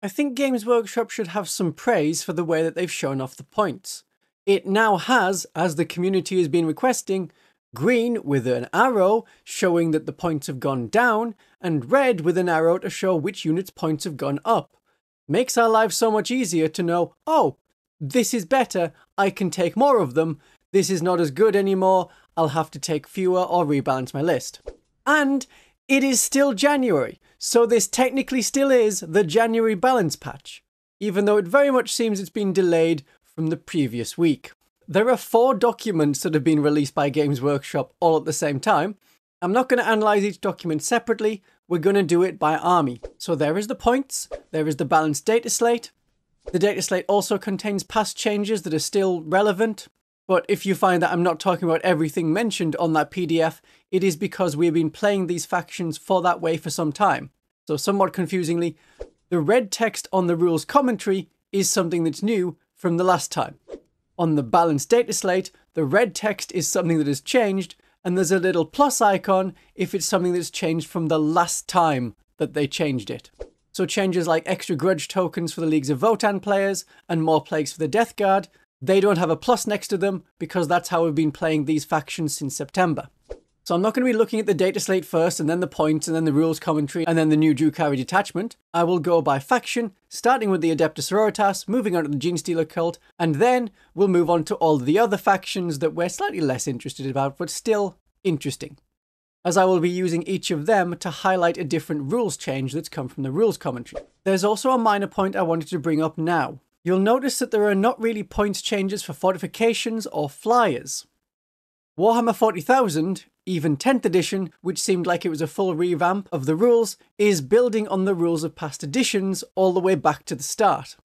I think Games Workshop should have some praise for the way that they've shown off the points. It now has, as the community has been requesting, green with an arrow showing that the points have gone down, and red with an arrow to show which unit's points have gone up. Makes our lives so much easier to know, oh, this is better, I can take more of them, this is not as good anymore, I'll have to take fewer or rebalance my list. And it is still January, so this technically still is the January balance patch, even though it very much seems it's been delayed from the previous week. There are 4 documents that have been released by Games Workshop all at the same time. I'm not going to analyse each document separately, we're going to do it by army. So there is the points, there is the balanced data slate. The data slate also contains past changes that are still relevant, but if you find that I'm not talking about everything mentioned on that PDF, it is because we've been playing these factions for that way for some time. So somewhat confusingly, the red text on the rules commentary is something that's new from the last time. On the balanced data slate, the red text is something that has changed, and there's a little plus icon if it's something that's changed from the last time that they changed it. So changes like extra grudge tokens for the Leagues of Votann players and more plagues for the Death Guard, they don't have a plus next to them because that's how we've been playing these factions since September. So I'm not going to be looking at the data slate first and then the points and then the rules commentary and then the new Drukhari detachment. I will go by faction, starting with the Adepta Sororitas, moving on to the Genestealer Cult, and then we'll move on to all the other factions that we're slightly less interested about, but still interesting, as I will be using each of them to highlight a different rules change that's come from the rules commentary. There's also a minor point I wanted to bring up now. You'll notice that there are not really points changes for fortifications or flyers. Warhammer 40,000, even 10th edition, which seemed like it was a full revamp of the rules, is building on the rules of past editions all the way back to the start.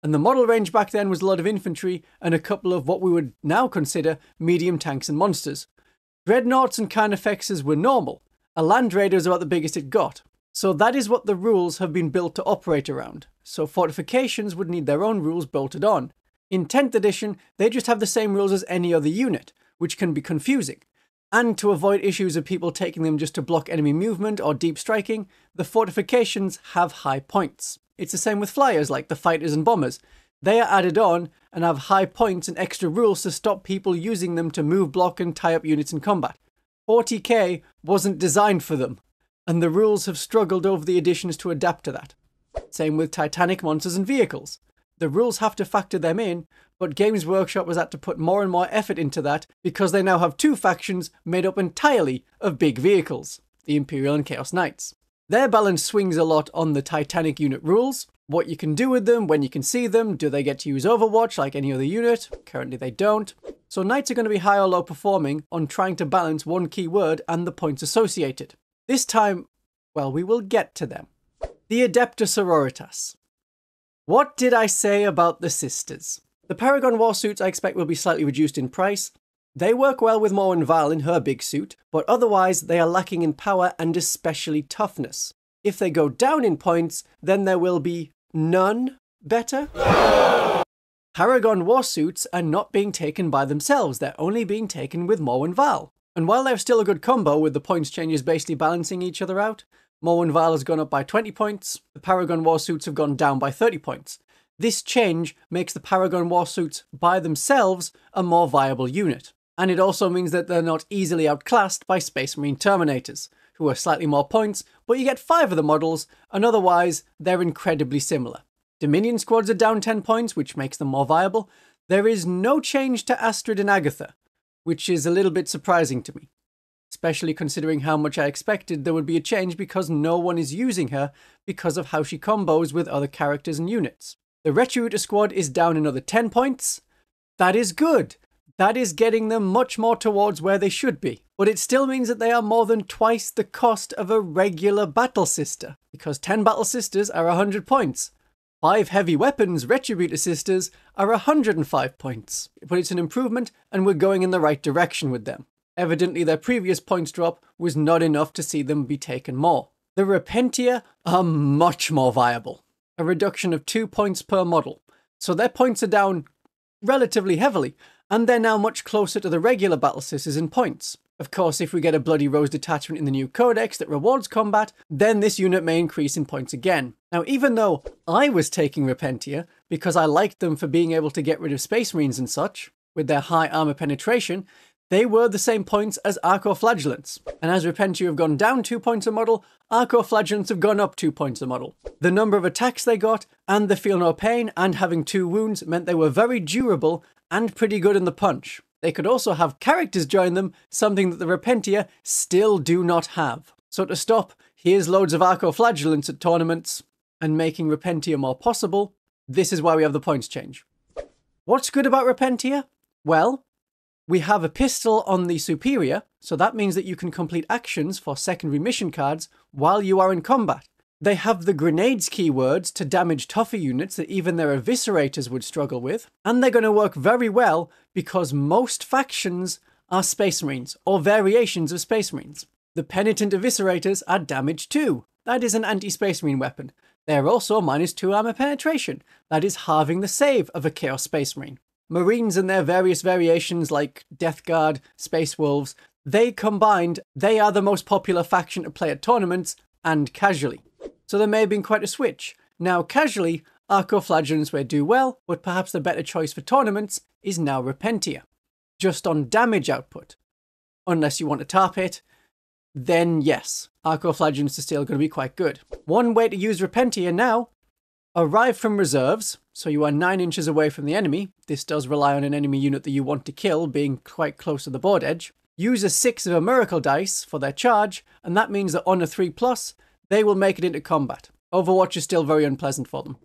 And the model range back then was a lot of infantry and a couple of what we would now consider medium tanks and monsters. Dreadnoughts and Carnifexes were normal. A Land Raider is about the biggest it got. So that is what the rules have been built to operate around. So fortifications would need their own rules bolted on. In 10th edition, they just have the same rules as any other unit, which can be confusing. And to avoid issues of people taking them just to block enemy movement or deep striking, the fortifications have high points. It's the same with flyers like the fighters and bombers. They are added on and have high points and extra rules to stop people using them to move, block and tie up units in combat. 40k wasn't designed for them, and the rules have struggled over the editions to adapt to that. Same with Titanic monsters and vehicles. The rules have to factor them in, but Games Workshop has had to put more and more effort into that because they now have 2 factions made up entirely of big vehicles, the Imperial and Chaos Knights. Their balance swings a lot on the Titanic unit rules, what you can do with them, when you can see them, do they get to use Overwatch like any other unit? Currently they don't. So Knights are going to be high or low performing on trying to balance one keyword and the points associated. This time, well, we will get to them. The Adepta Sororitas. What did I say about the sisters? The Paragon Warsuits I expect will be slightly reduced in price. They work well with Morwen Val in her big suit, but otherwise they are lacking in power and especially toughness. If they go down in points, then there will be none better. Paragon Warsuits are not being taken by themselves, they're only being taken with Morwen Val. And while they're still a good combo with the points changes basically balancing each other out, Morwen Val has gone up by 20 points, the Paragon Warsuits have gone down by 30 points. This change makes the Paragon Warsuits by themselves a more viable unit. And it also means that they're not easily outclassed by Space Marine Terminators, who are slightly more points, but you get 5 of the models, and otherwise they're incredibly similar. Dominion squads are down 10 points, which makes them more viable. There is no change to Astrid and Agatha, which is a little bit surprising to me, especially considering how much I expected there would be a change because no one is using her because of how she combos with other characters and units. The Retributor squad is down another 10 points. That is good. That is getting them much more towards where they should be. But it still means that they are more than twice the cost of a regular Battle Sister, because 10 Battle Sisters are 100 points. 5 Heavy Weapons Retributor Sisters are 105 points. But it's an improvement, and we're going in the right direction with them. Evidently their previous points drop was not enough to see them be taken more. The Repentia are much more viable. A reduction of 2 points per model. So their points are down relatively heavily, and they're now much closer to the regular Battle Sisters in points. Of course, if we get a Bloody Rose detachment in the new codex that rewards combat, then this unit may increase in points again. Now, even though I was taking Repentia because I liked them for being able to get rid of Space Marines and such, with their high armor penetration, they were the same points as arcoflagellants. And as Repentia have gone down 2 points a model, arcoflagellants have gone up 2 points a model. The number of attacks they got, and the feel no pain, and having 2 wounds meant they were very durable and pretty good in the punch. They could also have characters join them, something that the Repentia still do not have. So to stop, here's loads of arcoflagellants at tournaments, and making Repentia more possible, this is why we have the points change. What's good about Repentia? Well, we have a pistol on the superior, so that means that you can complete actions for secondary mission cards while you are in combat. They have the grenades keywords to damage tougher units that even their eviscerators would struggle with, and they're going to work very well because most factions are Space Marines, or variations of Space Marines. The penitent eviscerators are damage 2. That is an anti-Space Marine weapon. They are also -2 armor penetration. That is halving the save of a Chaos Space Marine. Marines and their various variations like Death Guard, Space Wolves, they combined, they are the most popular faction to play at tournaments and casually. So there may have been quite a switch. Now casually, arcoflagellants may do well, but perhaps the better choice for tournaments is now Repentia. Just on damage output. Unless you want a tar pit, then yes, arcoflagellants are still going to be quite good. One way to use Repentia now: arrive from reserves, so you are 9 inches away from the enemy. This does rely on an enemy unit that you want to kill being quite close to the board edge. Use a 6 of a miracle dice for their charge, and that means that on a 3+, they will make it into combat. Overwatch is still very unpleasant for them.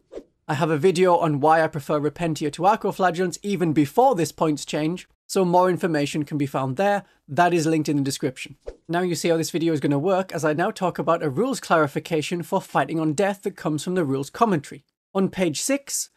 I have a video on why I prefer Repentia to arcoflagellants even before this points change, so more information can be found there. That is linked in the description. Now you see how this video is going to work as I now talk about a rules clarification for fighting on death that comes from the rules commentary. On page 6,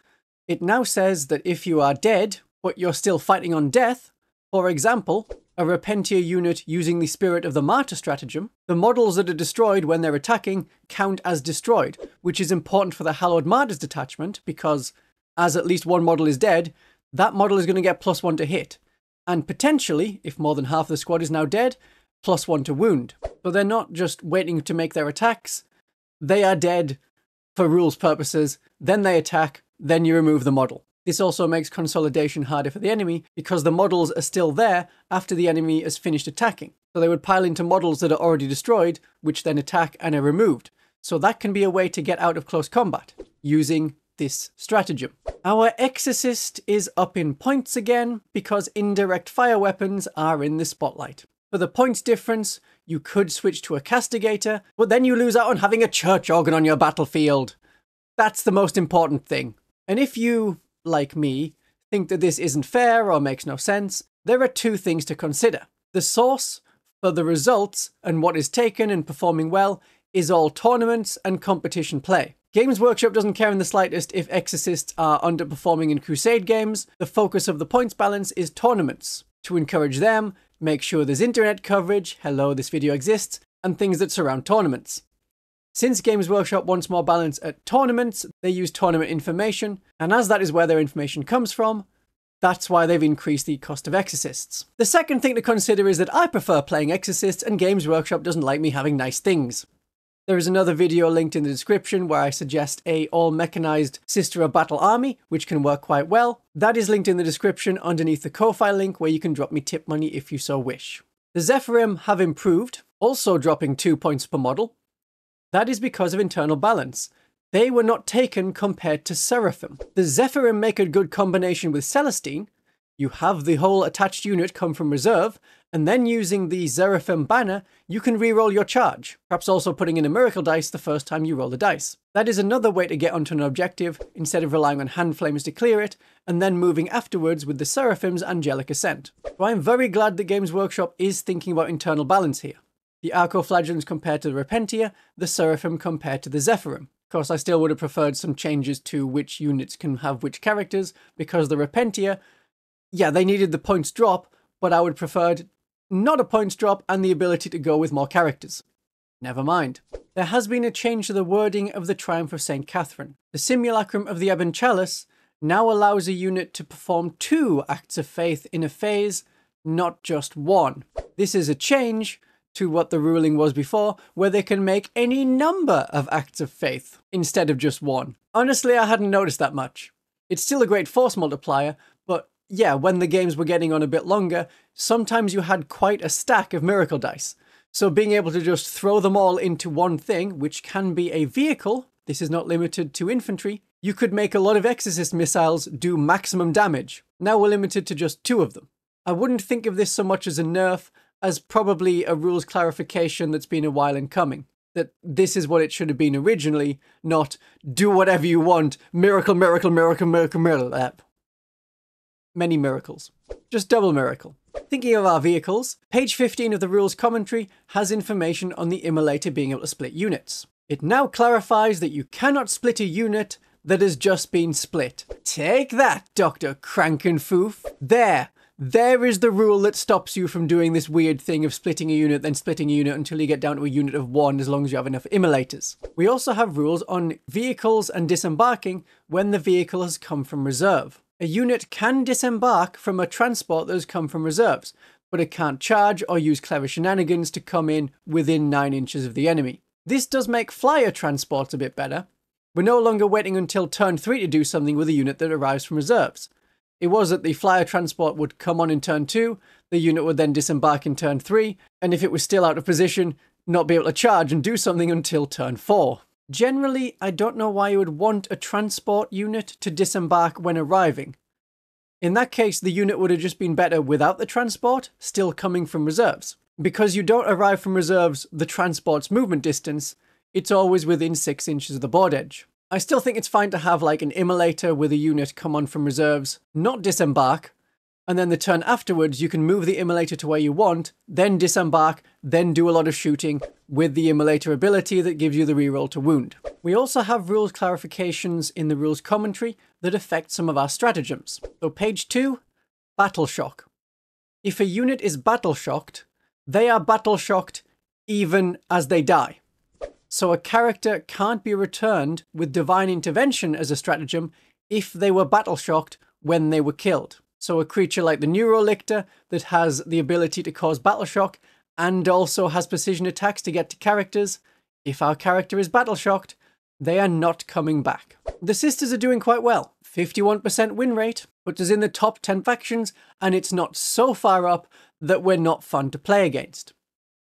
it now says that if you are dead, but you're still fighting on death, for example, a Repentia unit using the Spirit of the Martyr stratagem, the models that are destroyed when they're attacking count as destroyed, which is important for the Hallowed Martyrs detachment because as at least one model is dead, that model is going to get +1 to hit. And potentially, if more than half the squad is now dead, +1 to wound. So they're not just waiting to make their attacks, they are dead for rules purposes, then they attack, then you remove the model. This also makes consolidation harder for the enemy because the models are still there after the enemy has finished attacking. So they would pile into models that are already destroyed, which then attack and are removed. So that can be a way to get out of close combat, using this stratagem. Our Exorcist is up in points again because indirect fire weapons are in the spotlight. For the points difference, you could switch to a Castigator, but then you lose out on having a church organ on your battlefield. That's the most important thing. And if you, like me, think that this isn't fair or makes no sense, there are 2 things to consider. The source for the results and what is taken and performing well is all tournaments and competition play. Games Workshop doesn't care in the slightest if Exorcists are underperforming in Crusade games. The focus of the points balance is tournaments. To encourage them, make sure there's internet coverage, hello, this video exists, and things that surround tournaments. Since Games Workshop wants more balance at tournaments, they use tournament information, and as that is where their information comes from, that's why they've increased the cost of Exorcists. The second thing to consider is that I prefer playing Exorcists and Games Workshop doesn't like me having nice things. There is another video linked in the description where I suggest a all-mechanized Sister of Battle army, which can work quite well. That is linked in the description underneath the Ko-Fi link where you can drop me tip money if you so wish. The Zephyrim have improved, also dropping 2 points per model. That is because of internal balance. They were not taken compared to Seraphim. The Zephyrim make a good combination with Celestine. You have the whole attached unit come from reserve, and then using the Seraphim banner, you can reroll your charge, perhaps also putting in a miracle dice the first time you roll the dice. That is another way to get onto an objective, instead of relying on hand flames to clear it, and then moving afterwards with the Seraphim's angelic ascent. So I'm very glad that Games Workshop is thinking about internal balance here. The arcoflagellants compared to the Repentia, the Seraphim compared to the Zephyrim. Of course, I still would have preferred some changes to which units can have which characters, because the Repentia, yeah, they needed the points drop, but I would have preferred not a points drop and the ability to go with more characters. Never mind. There has been a change to the wording of the Triumph of Saint Katherine. The Simulacrum of the Ebon Chalice now allows a unit to perform 2 acts of faith in a phase, not just one. This is a change to what the ruling was before, where they can make any number of acts of faith instead of just one. Honestly, I hadn't noticed that much. It's still a great force multiplier, but yeah, when the games were getting on a bit longer, sometimes you had quite a stack of miracle dice. So being able to just throw them all into one thing, which can be a vehicle, this is not limited to infantry, you could make a lot of Exorcist missiles do maximum damage. Now we're limited to just 2 of them. I wouldn't think of this so much as a nerf, as probably a rules clarification that's been a while in coming. That this is what it should have been originally, not do whatever you want, miracle, miracle, miracle, miracle, miracle. Many miracles. Just double miracle. Thinking of our vehicles, page 15 of the rules commentary has information on the Immolator being able to split units. It now clarifies that you cannot split a unit that has just been split. Take that, Dr. Crankenfoof. There is the rule that stops you from doing this weird thing of splitting a unit, then splitting a unit until you get down to a unit of 1 as long as you have enough Immolators. We also have rules on vehicles and disembarking when the vehicle has come from reserve. A unit can disembark from a transport that has come from reserves, but it can't charge or use clever shenanigans to come in within 9 inches of the enemy. This does make flyer transports a bit better. We're no longer waiting until turn 3 to do something with a unit that arrives from reserves. It was that the flyer transport would come on in turn 2, the unit would then disembark in turn 3, and if it was still out of position, not be able to charge and do something until turn 4. Generally, I don't know why you would want a transport unit to disembark when arriving. In that case, the unit would have just been better without the transport, still coming from reserves. Because you don't arrive from reserves the transport's movement distance, it's always within 6 inches of the board edge. I still think it's fine to have like an Immolator with a unit come on from reserves, not disembark, and then the turn afterwards you can move the Immolator to where you want, then disembark, then do a lot of shooting with the Immolator ability that gives you the reroll to wound. We also have rules clarifications in the rules commentary that affect some of our stratagems. So page 2, Battle Shock. If a unit is battle shocked, they are battle shocked even as they die. So a character can't be returned with Divine Intervention as a stratagem if they were battle shocked when they were killed. So a creature like the Neurolictor that has the ability to cause battle shock and also has precision attacks to get to characters, if our character is battle shocked, they are not coming back. The Sisters are doing quite well. 51% win rate, puts us in the top 10 factions, and it's not so far up that we're not fun to play against.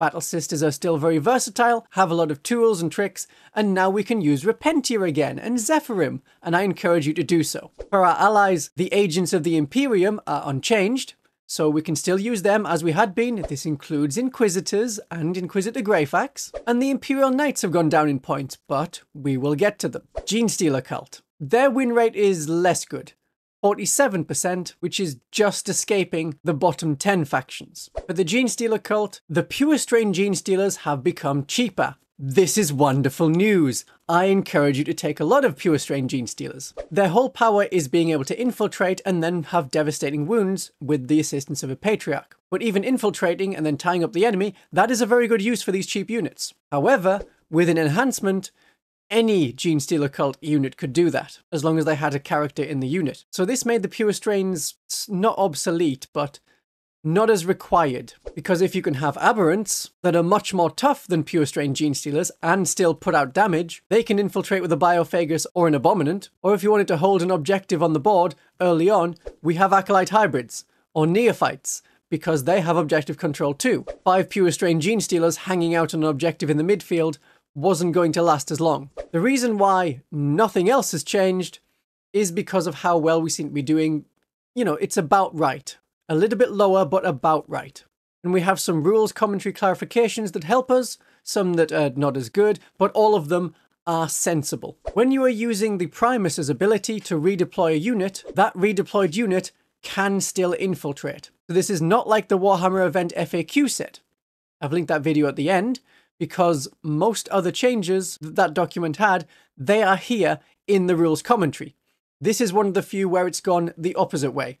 Battle Sisters are still very versatile, have a lot of tools and tricks, and now we can use Repentia again and Zephyrim, and I encourage you to do so. For our allies, the Agents of the Imperium are unchanged, so we can still use them as we had been. This includes Inquisitors and Inquisitor Greyfax, and the Imperial Knights have gone down in points, but we will get to them. Genestealer Cult. Their win rate is less good. 47%, which is just escaping the bottom 10 factions. For the Genestealer Cult, the pure strain Genestealers have become cheaper. This is wonderful news. I encourage you to take a lot of pure strain Genestealers. Their whole power is being able to infiltrate and then have devastating wounds with the assistance of a Patriarch. But even infiltrating and then tying up the enemy, that is a very good use for these cheap units. However, with an enhancement, any Genestealer Cult unit could do that, as long as they had a character in the unit. So this made the pure strains not obsolete, but not as required. Because if you can have aberrants that are much more tough than pure strain Genestealers and still put out damage, they can infiltrate with a Biophagus or an Abominant. Or if you wanted to hold an objective on the board early on, we have Acolyte Hybrids or Neophytes, because they have objective control too. 5 pure strain Genestealers hanging out on an objective in the midfield wasn't going to last as long. The reason why nothing else has changed is because of how well we seem to be doing. You know, it's about right. A little bit lower, but about right. And we have some rules commentary clarifications that help us, some that are not as good, but all of them are sensible. When you are using the Primus's ability to redeploy a unit, that redeployed unit can still infiltrate. So this is not like the Warhammer event FAQ set. I've linked that video at the end, because most other changes that that document had, they are here in the rules commentary. This is one of the few where it's gone the opposite way.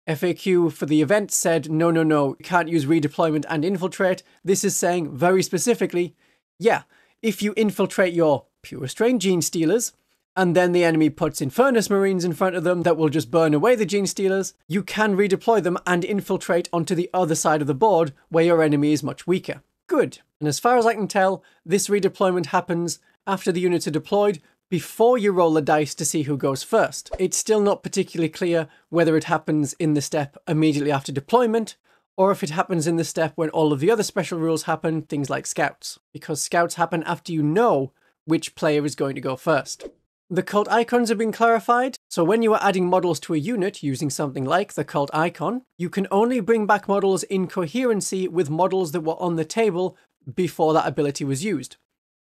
FAQ for the event said, no, you can't use redeployment and infiltrate. This is saying very specifically, yeah, if you infiltrate your pure strain Genestealers and then the enemy puts Infernus Marines in front of them that will just burn away the Genestealers, you can redeploy them and infiltrate onto the other side of the board where your enemy is much weaker. Good. And as far as I can tell, this redeployment happens after the units are deployed, before you roll the dice to see who goes first. It's still not particularly clear whether it happens in the step immediately after deployment, or if it happens in the step when all of the other special rules happen, things like scouts, because scouts happen after you know which player is going to go first. The cult icons have been clarified, so when you are adding models to a unit using something like the cult icon, you can only bring back models in coherency with models that were on the table before that ability was used.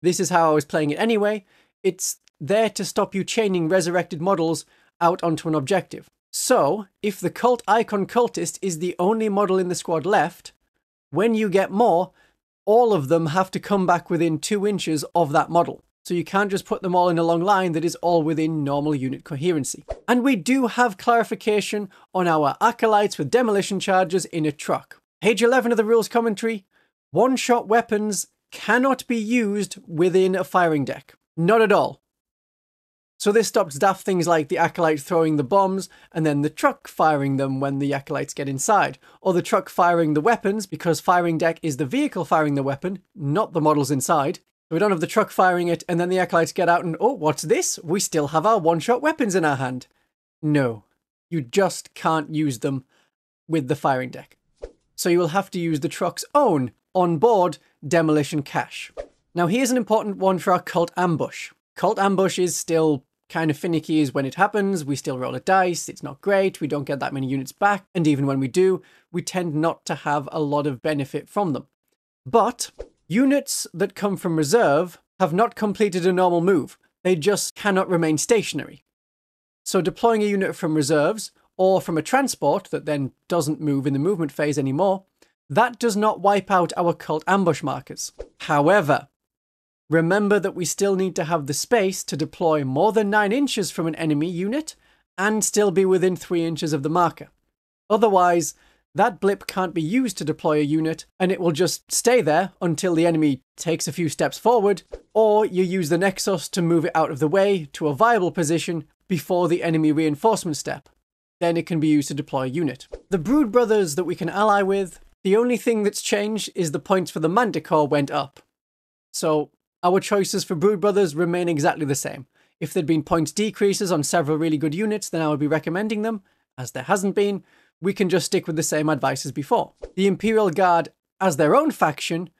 This is how I was playing it anyway. It's there to stop you chaining resurrected models out onto an objective. So, if the cult icon cultist is the only model in the squad left, when you get more, all of them have to come back within 2 inches of that model. So you can't just put them all in a long line that is all within normal unit coherency. And we do have clarification on our Acolytes with demolition charges in a truck. Page 11 of the rules commentary, one-shot weapons cannot be used within a firing deck. Not at all. So this stops daft things like the Acolyte throwing the bombs and then the truck firing them when the Acolytes get inside, or the truck firing the weapons because firing deck is the vehicle firing the weapon, not the models inside. So we don't have the truck firing it and then the Acolytes get out and, oh, what's this? We still have our one-shot weapons in our hand. No, you just can't use them with the firing deck. So you will have to use the truck's own on-board demolition cache. Now here's an important one for our cult ambush. Cult ambush is still kind of finicky as when it happens, we still roll a dice, it's not great, we don't get that many units back, and even when we do, we tend not to have a lot of benefit from them. But units that come from reserve have not completed a normal move, they just cannot remain stationary. So deploying a unit from reserves, or from a transport that then doesn't move in the movement phase anymore, that does not wipe out our cult ambush markers. However, remember that we still need to have the space to deploy more than 9 inches from an enemy unit and still be within 3 inches of the marker. Otherwise, that blip can't be used to deploy a unit and it will just stay there until the enemy takes a few steps forward, or you use the Nexus to move it out of the way to a viable position before the enemy reinforcement step. Then it can be used to deploy a unit. The Brood Brothers that we can ally with, the only thing that's changed is the points for the Manticore went up. So our choices for Brood Brothers remain exactly the same. If there'd been points decreases on several really good units, then I would be recommending them. As there hasn't been, we can just stick with the same advice as before. The Imperial Guard, as their own faction,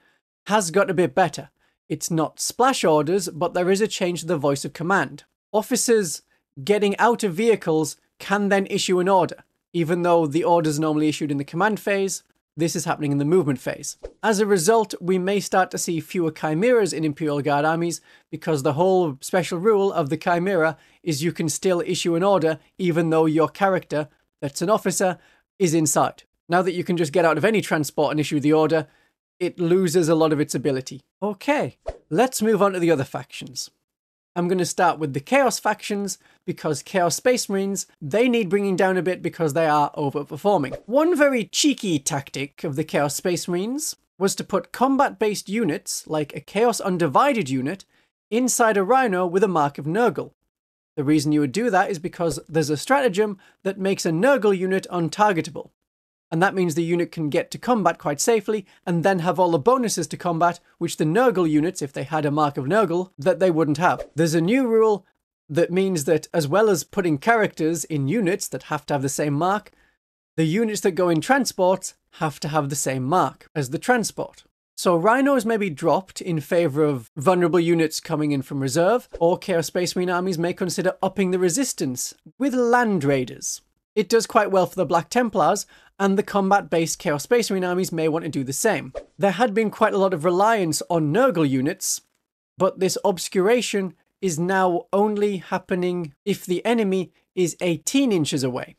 has got a bit better. It's not splash orders, but there is a change to the voice of command. Officers getting out of vehicles can then issue an order. Even though the order is normally issued in the command phase, this is happening in the movement phase. As a result, we may start to see fewer chimeras in Imperial Guard armies because the whole special rule of the chimera is you can still issue an order even though your character, that's an officer, is inside. Now that you can just get out of any transport and issue the order, it loses a lot of its ability. Okay, let's move on to the other factions. I'm going to start with the Chaos factions because Chaos Space Marines, they need bringing down a bit because they are overperforming. One very cheeky tactic of the Chaos Space Marines was to put combat-based units, like a Chaos Undivided unit, inside a Rhino with a mark of Nurgle. The reason you would do that is because there's a stratagem that makes a Nurgle unit untargetable. And that means the unit can get to combat quite safely and then have all the bonuses to combat, which the Nurgle units, if they had a mark of Nurgle, that they wouldn't have. There's a new rule that means that as well as putting characters in units that have to have the same mark, the units that go in transports have to have the same mark as the transport. So Rhinos may be dropped in favour of vulnerable units coming in from reserve, or Chaos Space Marine armies may consider upping the resistance with Land Raiders. It does quite well for the Black Templars, and the combat-based Chaos Space Marine armies may want to do the same. There had been quite a lot of reliance on Nurgle units, but this obscuration is now only happening if the enemy is 18 inches away.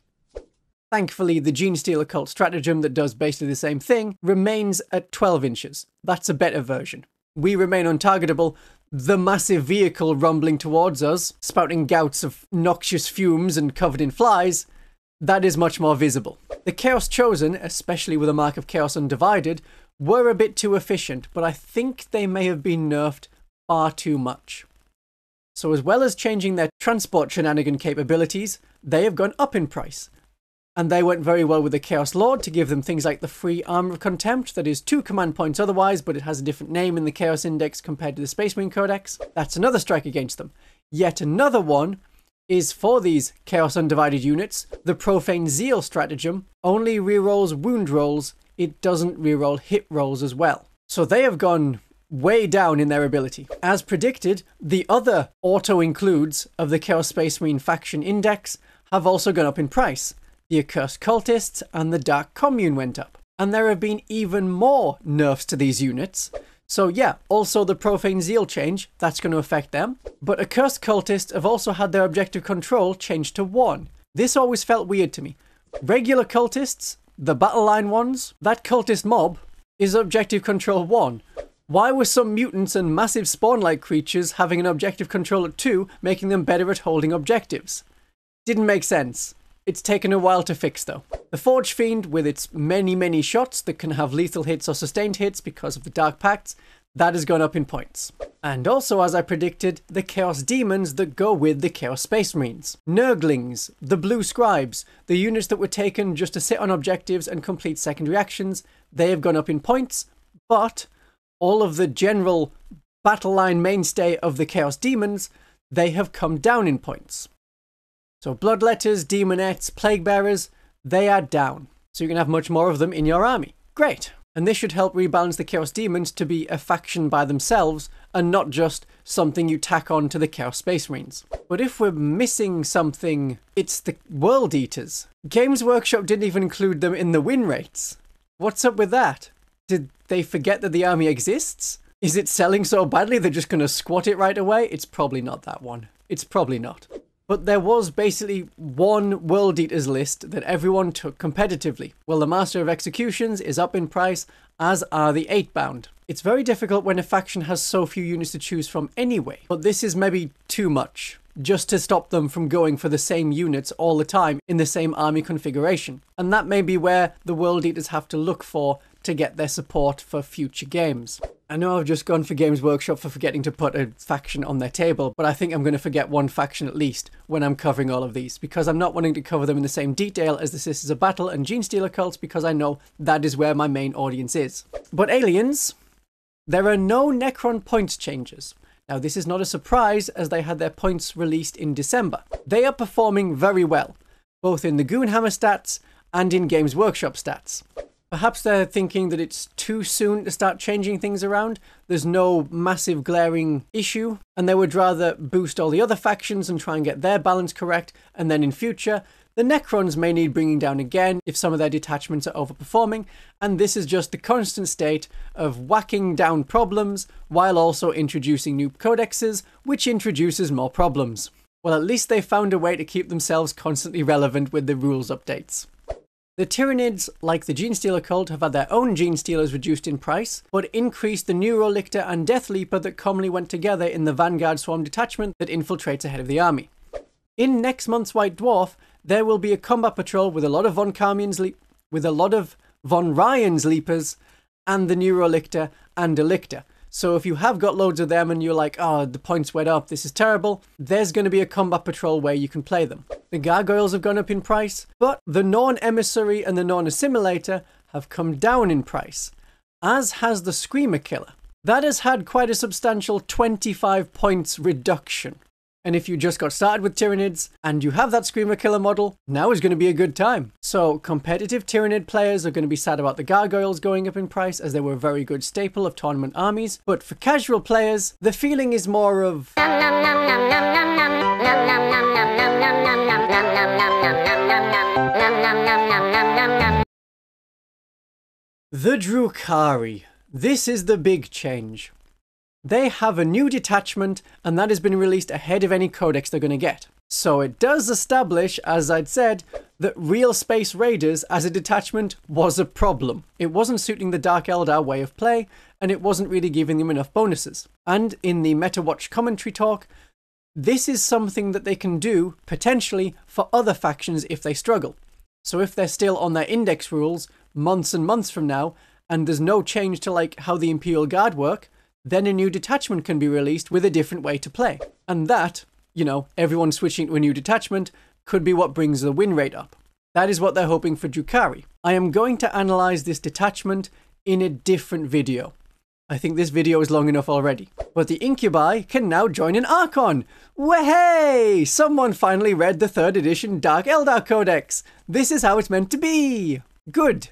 Thankfully, the Genestealer Cult stratagem that does basically the same thing remains at 12 inches. That's a better version. We remain untargetable. The massive vehicle rumbling towards us, spouting gouts of noxious fumes and covered in flies, that is much more visible. The Chaos Chosen, especially with a mark of Chaos Undivided, were a bit too efficient, but I think they may have been nerfed far too much. So as well as changing their transport shenanigan capabilities, they have gone up in price. And they went very well with the Chaos Lord to give them things like the free Armor of Contempt that is 2 command points otherwise, but it has a different name in the Chaos Index compared to the Space Marine Codex. That's another strike against them. Yet another one is for these Chaos Undivided units, the Profane Zeal stratagem only rerolls wound rolls, it doesn't reroll hit rolls as well. So they have gone way down in their ability. As predicted, the other auto-includes of the Chaos Space Marine faction index have also gone up in price. The Accursed Cultists and the Dark Commune went up. And there have been even more nerfs to these units. So yeah, also the Profane Zeal change, that's going to affect them. But Accursed Cultists have also had their objective control changed to 1. This always felt weird to me. Regular Cultists, the battle line ones, that Cultist mob is objective control 1. Why were some mutants and massive spawn-like creatures having an objective control at 2, making them better at holding objectives? Didn't make sense. It's taken a while to fix though. The Forge Fiend, with its many shots that can have lethal hits or sustained hits because of the Dark Pacts, that has gone up in points. And also, as I predicted, the Chaos Demons that go with the Chaos Space Marines. Nurglings, the Blue Scribes, the units that were taken just to sit on objectives and complete secondary actions, they have gone up in points, but all of the general battle line mainstay of the Chaos Demons, they have come down in points. So Bloodletters, Demonettes, Plague Bearers, they are down. So you can have much more of them in your army. Great. And this should help rebalance the Chaos Demons to be a faction by themselves and not just something you tack on to the Chaos Space Marines. But if we're missing something, it's the World Eaters. Games Workshop didn't even include them in the win rates. What's up with that? Did they forget that the army exists? Is it selling so badly they're just going to squat it right away? It's probably not that one. It's probably not. But there was basically one World Eaters list that everyone took competitively. Well, the Master of Executions is up in price, as are the 8-bound. It's very difficult when a faction has so few units to choose from anyway, but this is maybe too much, just to stop them from going for the same units all the time in the same army configuration. And that may be where the World Eaters have to look for to get their support for future games. I know I've just gone for Games Workshop for forgetting to put a faction on their table, but I think I'm going to forget one faction at least when I'm covering all of these, because I'm not wanting to cover them in the same detail as the Sisters of Battle and Genestealer Cults, because I know that is where my main audience is. But aliens, there are no Necron points changes. Now this is not a surprise, as they had their points released in December. They are performing very well, both in the Goonhammer stats and in Games Workshop stats. Perhaps they're thinking that it's too soon to start changing things around. There's no massive glaring issue, and they would rather boost all the other factions and try and get their balance correct, and then in future, the Necrons may need bringing down again if some of their detachments are overperforming, and this is just the constant state of whacking down problems while also introducing new codexes, which introduces more problems. Well, at least they found a way to keep themselves constantly relevant with the rules updates. The Tyranids, like the Genestealer Cult, have had their own Genestealers reduced in price, but increased the Neurolictor and Death Leaper that commonly went together in the Vanguard Swarm detachment that infiltrates ahead of the army. In next month's White Dwarf, there will be a combat patrol with a lot of Von Ryan's Leapers and the Neurolictor and a Lictor. So if you have got loads of them and you're like, oh, the points went up, this is terrible, there's going to be a combat patrol where you can play them. The Gargoyles have gone up in price, but the Norn Emissary and the Norn Assimilator have come down in price, as has the Screamer Killer. That has had quite a substantial 25 points reduction. And if you just got started with Tyranids and you have that Screamer Killer model, now is going to be a good time. So competitive Tyranid players are going to be sad about the Gargoyles going up in price, as they were a very good staple of tournament armies. But for casual players, the feeling is more of the Drukhari. This is the big change. They have a new detachment, and that has been released ahead of any codex they're going to get. So it does establish, as I'd said, that real Space Raiders as a detachment was a problem. It wasn't suiting the Dark Eldar way of play, and it wasn't really giving them enough bonuses. And in the MetaWatch commentary talk, this is something that they can do, potentially, for other factions if they struggle. So if they're still on their index rules months and months from now, and there's no change to like how the Imperial Guard work, then a new detachment can be released with a different way to play. And that, you know, everyone switching to a new detachment could be what brings the win rate up. That is what they're hoping for Drukhari. I am going to analyze this detachment in a different video. I think this video is long enough already. But the Incubi can now join an Archon! Wahey! Someone finally read the 3rd edition Dark Eldar Codex! This is how it's meant to be! Good!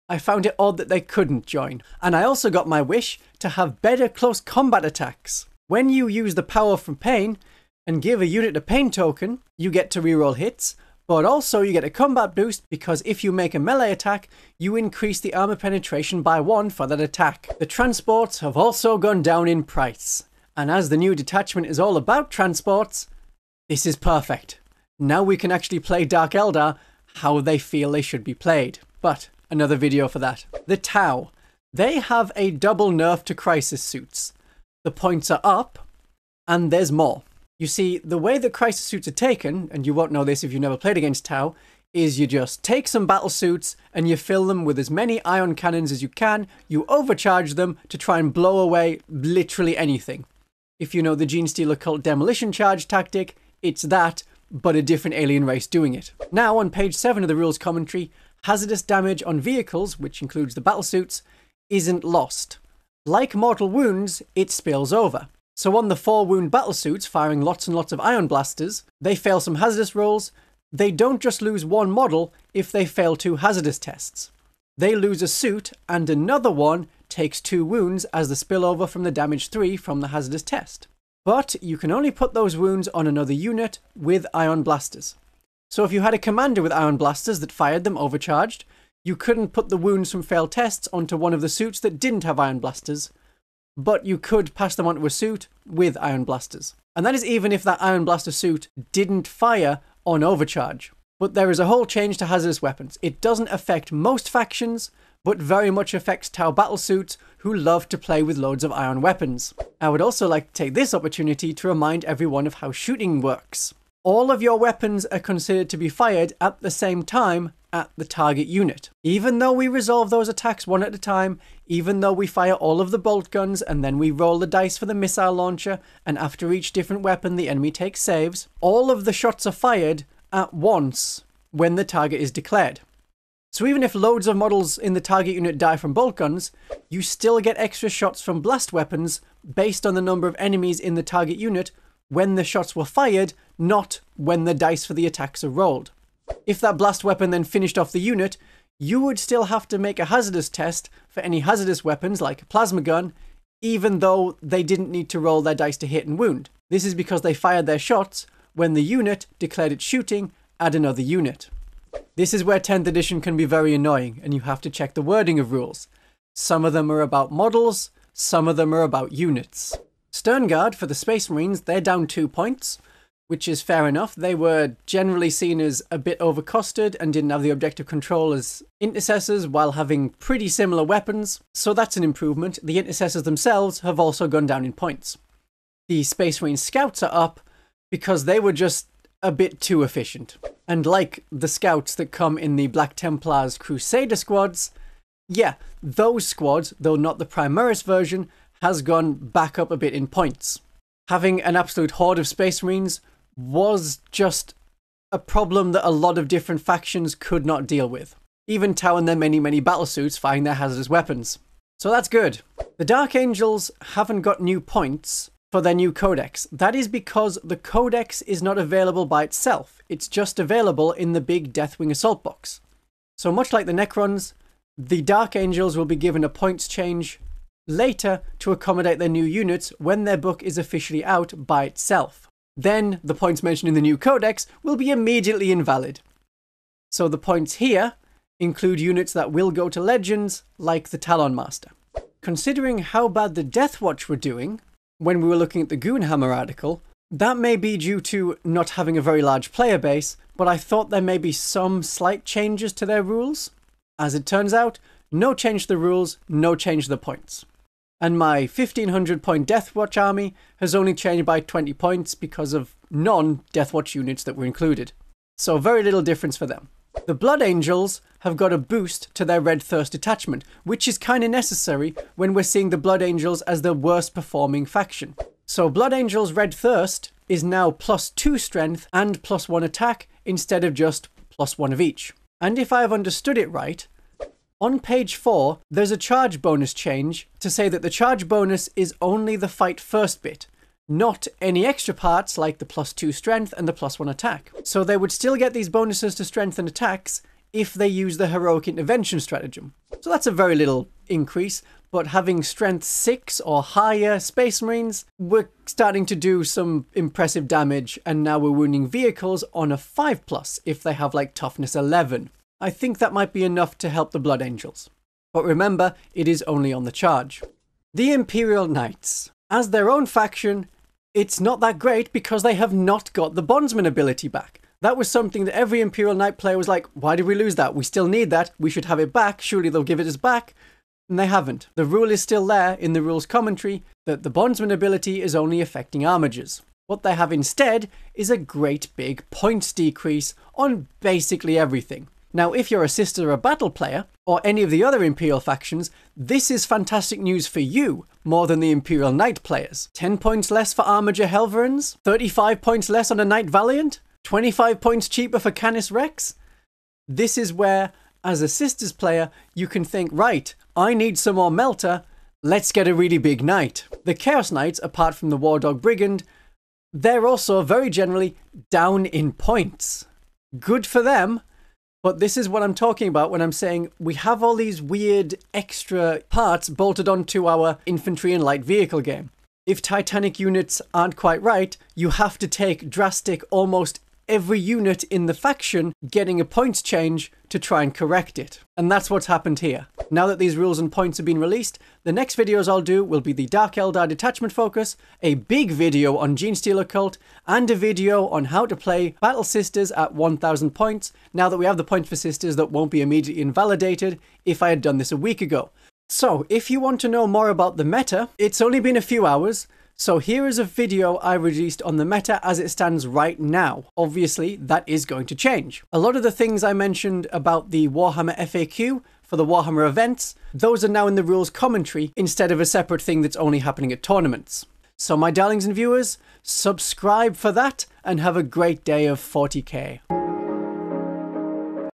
I found it odd that they couldn't join. And I also got my wish to have better close combat attacks. When you use the power from Pain and give a unit a Pain token, you get to reroll hits, but also you get a combat boost because if you make a melee attack, you increase the armor penetration by 1 for that attack. The transports have also gone down in price. And as the new detachment is all about transports, this is perfect. Now we can actually play Dark Eldar how they feel they should be played. But another video for that. The Tau. They have a double nerf to crisis suits. The points are up, and there's more. You see, the way that crisis suits are taken, and you won't know this if you've never played against Tau, is you just take some battle suits and you fill them with as many ion cannons as you can, you overcharge them to try and blow away literally anything. If you know the Genestealer Cult demolition charge tactic, it's that, but a different alien race doing it. Now, on page 7 of the rules commentary, hazardous damage on vehicles, which includes the battle suits, isn't lost. Like mortal wounds, it spills over. So on the 4-wound battlesuits firing lots and lots of ion blasters, they fail some hazardous rolls. They don't just lose 1 model if they fail 2 hazardous tests. They lose a suit and another one takes 2 wounds as the spillover from the damage 3 from the hazardous test. But you can only put those wounds on another unit with ion blasters. So if you had a commander with ion blasters that fired them overcharged, you couldn't put the wounds from failed tests onto one of the suits that didn't have ion blasters, but you could pass them onto a suit with ion blasters. And that is even if that ion blaster suit didn't fire on overcharge. But there is a whole change to hazardous weapons. It doesn't affect most factions, but very much affects Tau battlesuits who love to play with loads of ion weapons. I would also like to take this opportunity to remind everyone of how shooting works. All of your weapons are considered to be fired at the same time at the target unit. Even though we resolve those attacks one at a time, even though we fire all of the bolt guns and then we roll the dice for the missile launcher, and after each different weapon the enemy takes saves, all of the shots are fired at once when the target is declared. So even if loads of models in the target unit die from bolt guns, you still get extra shots from blast weapons based on the number of enemies in the target unit when the shots were fired, not when the dice for the attacks are rolled. If that blast weapon then finished off the unit, you would still have to make a hazardous test for any hazardous weapons like a plasma gun, even though they didn't need to roll their dice to hit and wound. This is because they fired their shots when the unit declared its shooting at another unit. This is where 10th edition can be very annoying, and you have to check the wording of rules. Some of them are about models, some of them are about units. Sternguard for the Space Marines, they're down 2 points, which is fair enough. They were generally seen as a bit overcosted and didn't have the objective control as intercessors while having pretty similar weapons, so that's an improvement. The intercessors themselves have also gone down in points. The Space Marine Scouts are up because they were just a bit too efficient. And like the Scouts that come in the Black Templars Crusader squads, yeah, those squads, though not the Primaris version, has gone back up a bit in points. Having an absolute horde of Space Marines was just a problem that a lot of different factions could not deal with. Even Tau and their many battlesuits firing their hazardous weapons. So that's good. The Dark Angels haven't got new points for their new codex. That is because the codex is not available by itself. It's just available in the big Deathwing Assault box. So much like the Necrons, the Dark Angels will be given a points change later to accommodate their new units when their book is officially out by itself. Then the points mentioned in the new codex will be immediately invalid. So the points here include units that will go to Legends, like the Talon Master. Considering how bad the Deathwatch were doing when we were looking at the Goonhammer article, that may be due to not having a very large player base, but I thought there may be some slight changes to their rules. As it turns out, no change to the rules, no change to the points. And my 1500 point Deathwatch army has only changed by 20 points because of non-Deathwatch units that were included. So very little difference for them. The Blood Angels have got a boost to their Red Thirst detachment, which is kind of necessary when we're seeing the Blood Angels as the worst performing faction. So Blood Angels Red Thirst is now +2 strength and +1 attack instead of just +1 of each. And if I have understood it right, on page 4, there's a charge bonus change to say that the charge bonus is only the fight first bit, not any extra parts like the +2 strength and the +1 attack. So they would still get these bonuses to strength and attacks if they use the heroic intervention stratagem. So that's a very little increase, but having strength 6 or higher Space Marines, we're starting to do some impressive damage, and now we're wounding vehicles on a 5+ if they have like toughness 11. I think that might be enough to help the Blood Angels. But remember, it is only on the charge. The Imperial Knights. As their own faction, it's not that great because they have not got the Bondsman ability back. That was something that every Imperial Knight player was like, why did we lose that? We still need that. We should have it back. Surely they'll give it us back. And they haven't. The rule is still there in the rules commentary that the Bondsman ability is only affecting armigers. What they have instead is a great big points decrease on basically everything. Now, if you're a Sister or a Battle player, or any of the other Imperial factions, this is fantastic news for you, more than the Imperial Knight players. 10 points less for Armiger Helverins, 35 points less on a Knight Valiant, 25 points cheaper for Canis Rex. This is where, as a Sisters player, you can think, right, I need some more Melter, let's get a really big Knight. The Chaos Knights, apart from the War Dog Brigand, they're also very generally down in points. Good for them. But this is what I'm talking about when I'm saying we have all these weird extra parts bolted onto our infantry and light vehicle game. If Titanic units aren't quite right, you have to take drastic almost every unit in the faction getting a points change to try and correct it. And that's what's happened here. Now that these rules and points have been released, the next videos I'll do will be the Dark Eldar detachment focus, a big video on Genestealer Cult, and a video on how to play Battle Sisters at 1000 points, now that we have the points for Sisters that won't be immediately invalidated if I had done this a week ago. So, if you want to know more about the meta, it's only been a few hours, so here is a video I released on the meta as it stands right now. Obviously, that is going to change. A lot of the things I mentioned about the Warhammer FAQ for the Warhammer events, those are now in the rules commentary instead of a separate thing that's only happening at tournaments. So my darlings and viewers, subscribe for that and have a great day of 40k.